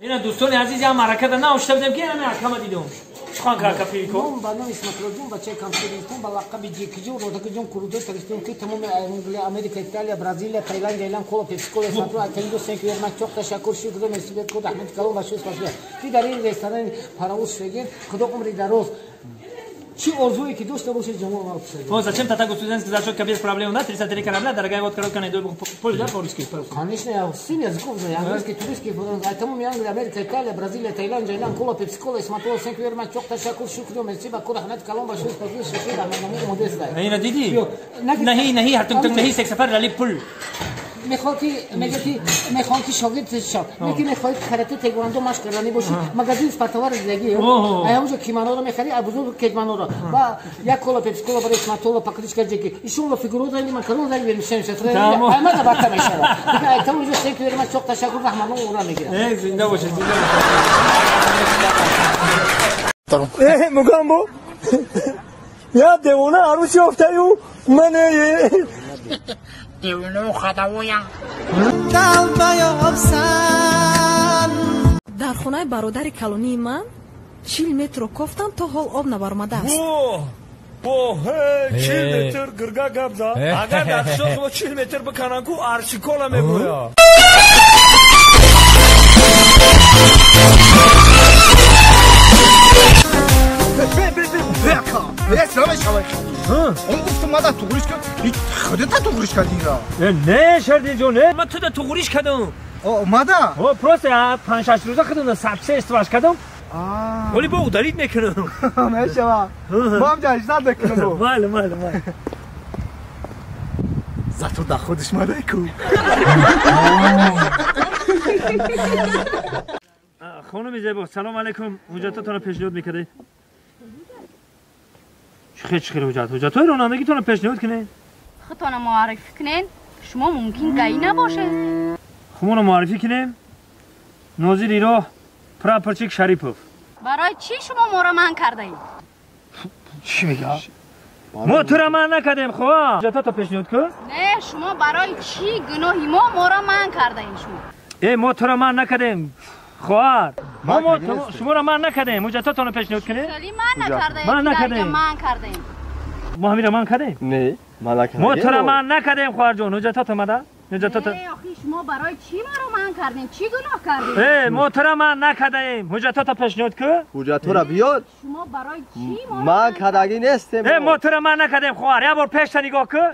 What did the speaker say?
اینا دوستان عزیز هم حرکت ناشته بودم که همه احکام دیدم چخان کار کافی کو من برنامه اسمت رجوم بچه کامپیوتر با لقب جیکیجو رودکجون کورودو ترستون که تمام انگلیس امریکا ایتالیا برزیل تایلند ایلان کلا پسکول اسمت رو اتندو سنک ور من çok teşekkür şükür مرسی به خود احمد کلام و شوز پاسه کی در این رستوران پاراوس شگین خدا عمری دراز چی ارزویی که دوست باشه جمهور ما بشه вот зачем тогда государственный сказал что без проблем на 33 корабля дорогая вот коробка найду пользу по-русски конечно я сильно языков знаю английский турецкий а тому Англия Америка Италия Бразилия Таиланд Ирланд кола пепсикола смотрел сенк верма çok teşekkür şükür merci به خود احمد کلام و شوز پاسه شکر من مدرس لا هنا ديدي نهي هرتم نهي سك سفر لالی پول میخوام که شاگرد شم میگه میخواد کاراته تکواندو مشق کنی باشی مغازین اسپاتوار زندگی اونجا کیمانو رو میخری ابزار کیمانو رو و یک کولا پپسی کولا برای اسماتولا پاکتیچکا جکی ایشون رو فیگورو داریم من کارو داریم میشن شتر اما تا بعد میشه دیگه تا اونجا سنگ میرم çok teşekkür رحمان اون میگیرم زنده باشه مگم بو یا دیوانه عروسی افتادیو من دیوانه خداویم дар хонаи бародари калонии ман 40 метро кофтам то ҳол об набармадааст 40 метр гирга гап зад агар дар шоқ бо 40 метр биканан ку аршикола мегӯя اون گفتم مادر توغریش کرد خودت توغریش کردی را نه شردی جو نه من تو دا توغریش کردم مادر просто 5-6 روزه خودم سبسه استفاده کردم ولی با دارید میکنم میشوا ما هم جایزت بکنم بله زاتو دا خودش ماده کو خانم زیبا سلام علیکم حجتاتون رو پیشنهاد میکردید خیلی حجتای رانندگیتون رو پیشنهاد کنین خودتون معرفی کنین شما ممکن گایی نباشه خودمون رو معرفی کنیم ناظر ایران پراپرچیک شریپوف برای چی شما ما رو من کرده اید؟ چی میگه؟ ما تو رو من نکردیم خواه حجتاتو پیشنهاد کن؟ نه شما برای چی گناهی ما رو من کرده اید شما ما تو رو من نکردیم خواهر شما رو من نکردیم حجتاتون رو پیشنهاد کنیم؟ خیلی من نکرده اید من نکردیم من کرده اید ما همین رو من کردیم؟ نه من نکردیم ما تو رو من نکردیم خواهر جون حجتات اومده؟ آخی شما برای چی ما رو من کردین؟ چی گناه کردین؟ ما تو رو من نکردیم حجتاتو پیشنهاد کن؟ حجتو را بیار شما برای چی ما رو من کدگی نیستم ما تو رو من نکردیم خواهر یه بار پیش نگاه کن